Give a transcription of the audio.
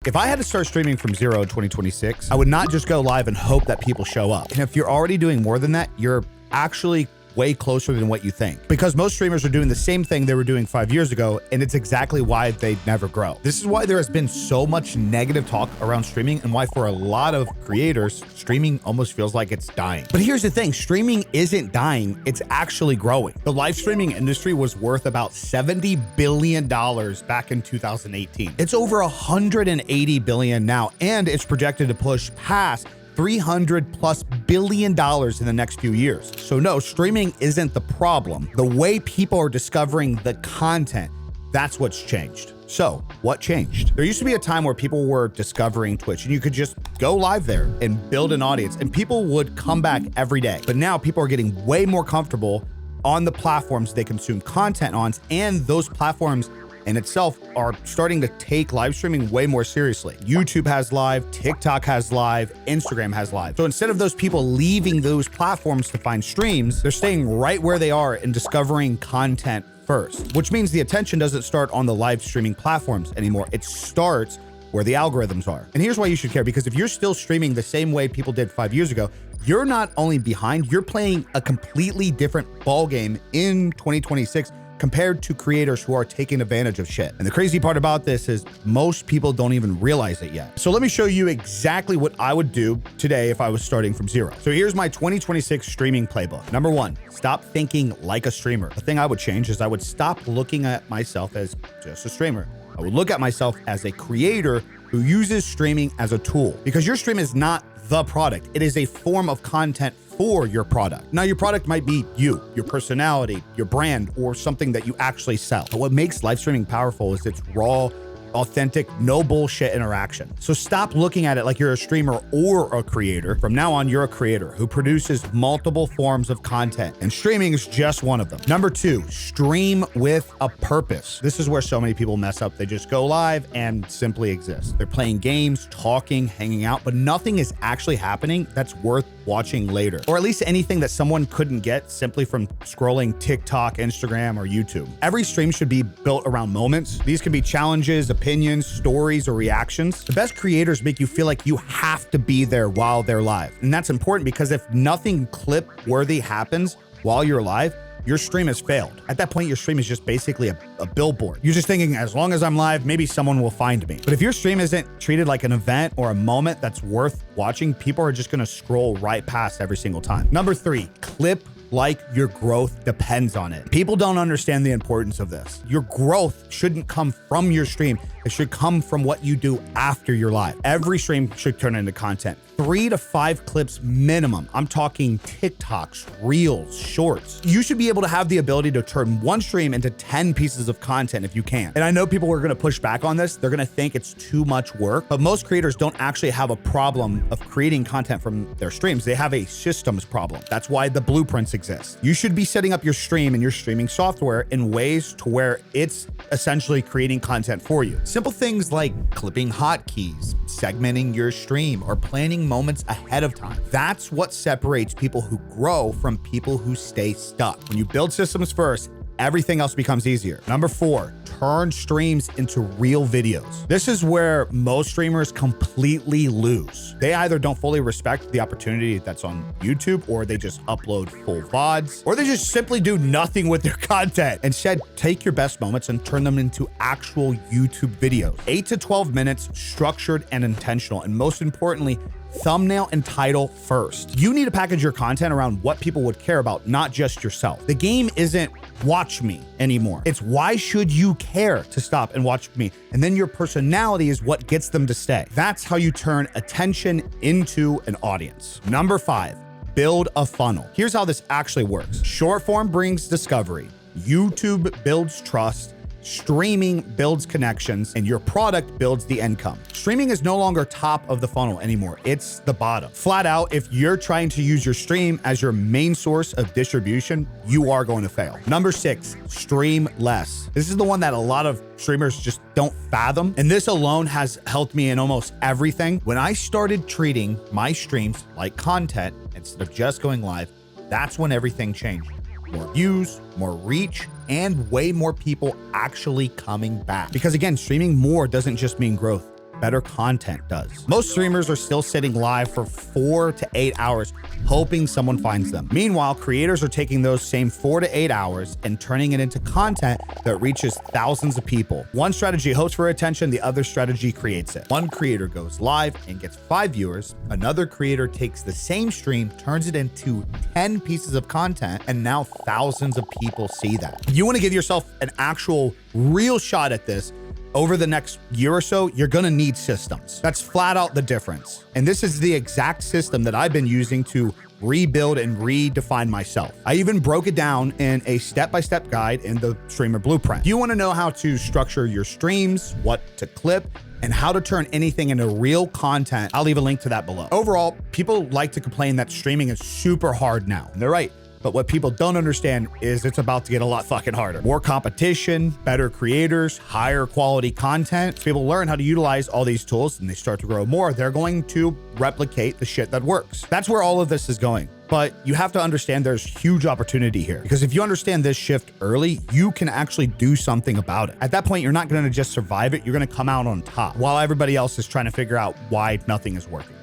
If I had to start streaming from zero in 2026, I would not just go live and hope that people show up. And if you're already doing more than that, you're actually way closer than what you think, because most streamers are doing the same thing they were doing 5 years ago, and it's exactly why they never grow. This is why there has been so much negative talk around streaming, and why for a lot of creators, streaming almost feels like it's dying. But here's the thing, streaming isn't dying, it's actually growing. The live streaming industry was worth about $70 billion back in 2018. It's over 180 billion now, and it's projected to push past $300+ billion in the next few years. So no, streaming isn't the problem. The way people are discovering the content, that's what's changed. So what changed? There used to be a time where people were discovering Twitch and you could just go live there and build an audience and people would come back every day. But now people are getting way more comfortable on the platforms they consume content on, and those platforms in itself are starting to take live streaming way more seriously. YouTube has live, TikTok has live, Instagram has live. So instead of those people leaving those platforms to find streams, they're staying right where they are and discovering content first, which means the attention doesn't start on the live streaming platforms anymore. It starts where the algorithms are. And here's why you should care, because if you're still streaming the same way people did 5 years ago, you're not only behind, you're playing a completely different ball game in 2026 compared to creators who are taking advantage of shit. And the crazy part about this is most people don't even realize it yet. So let me show you exactly what I would do today if I was starting from zero. So here's my 2026 streaming playbook. Number one, stop thinking like a streamer. The thing I would change is I would stop looking at myself as just a streamer. I would look at myself as a creator who uses streaming as a tool, because your stream is not the product. It is a form of content for your product. Now, your product might be you, your personality, your brand, or something that you actually sell. But what makes live streaming powerful is its raw, authentic, no bullshit interaction. So stop looking at it like you're a streamer or a creator. From now on, you're a creator who produces multiple forms of content, and streaming is just one of them. Number two, stream with a purpose. This is where so many people mess up. They just go live and simply exist. They're playing games, talking, hanging out, but nothing is actually happening that's worth watching later, or at least anything that someone couldn't get simply from scrolling TikTok, Instagram, or YouTube. Every stream should be built around moments. These can be challenges, opinions, stories, or reactions. The best creators make you feel like you have to be there while they're live. And that's important because if nothing clip worthy happens while you're live, your stream has failed. At that point, your stream is just basically a billboard. You're just thinking, as long as I'm live, maybe someone will find me. But if your stream isn't treated like an event or a moment that's worth watching, people are just gonna scroll right past every single time. Number three, clip like your growth depends on it. People don't understand the importance of this. Your growth shouldn't come from your stream. It should come from what you do after you're live. Every stream should turn into content. 3 to 5 clips minimum. I'm talking TikToks, Reels, Shorts. You should be able to have the ability to turn one stream into 10 pieces of content if you can. And I know people are gonna push back on this. They're gonna think it's too much work, but most creators don't actually have a problem of creating content from their streams. They have a systems problem. That's why the blueprints exist. You should be setting up your stream and your streaming software in ways to where it's essentially creating content for you. Simple things like clipping hotkeys, segmenting your stream, or planning moments ahead of time. That's what separates people who grow from people who stay stuck. When you build systems first, everything else becomes easier. Number four, turn streams into real videos. This is where most streamers completely lose. They either don't fully respect the opportunity that's on YouTube, or they just upload full VODs, or they just simply do nothing with their content. Instead, take your best moments and turn them into actual YouTube videos. 8 to 12 minutes, structured and intentional, and most importantly, thumbnail and title first. You need to package your content around what people would care about, not just yourself. The game isn't watch me anymore. It's why should you care to stop and watch me? And then your personality is what gets them to stay. That's how you turn attention into an audience. Number 5, build a funnel. Here's how this actually works. Short form brings discovery. YouTube builds trust. Streaming builds connections, and your product builds the income. Streaming is no longer top of the funnel anymore. It's the bottom. Flat out, if you're trying to use your stream as your main source of distribution, you are going to fail. Number 6, stream less. This is the one that a lot of streamers just don't fathom. And this alone has helped me in almost everything. When I started treating my streams like content instead of just going live, that's when everything changed. More views, more reach, and way more people actually coming back. Because again, streaming more doesn't just mean growth. better content does. Most streamers are still sitting live for 4 to 8 hours, hoping someone finds them. Meanwhile, creators are taking those same 4 to 8 hours and turning it into content that reaches thousands of people. One strategy hopes for attention, the other strategy creates it. One creator goes live and gets 5 viewers. Another creator takes the same stream, turns it into 10 pieces of content, and now thousands of people see that. If you want to give yourself an actual real shot at this, over the next year or so, you're gonna need systems. That's flat out the difference. And this is the exact system that I've been using to rebuild and redefine myself. I even broke it down in a step-by-step guide in the Streamer Blueprint. If you wanna know how to structure your streams, what to clip, and how to turn anything into real content, I'll leave a link to that below. Overall, people like to complain that streaming is super hard now, and they're right. But what people don't understand is it's about to get a lot fucking harder. More competition, better creators, higher quality content. If people learn how to utilize all these tools and they start to grow more, they're going to replicate the shit that works. That's where all of this is going. But you have to understand there's huge opportunity here, because if you understand this shift early, you can actually do something about it. At that point, you're not going to just survive it. You're going to come out on top while everybody else is trying to figure out why nothing is working.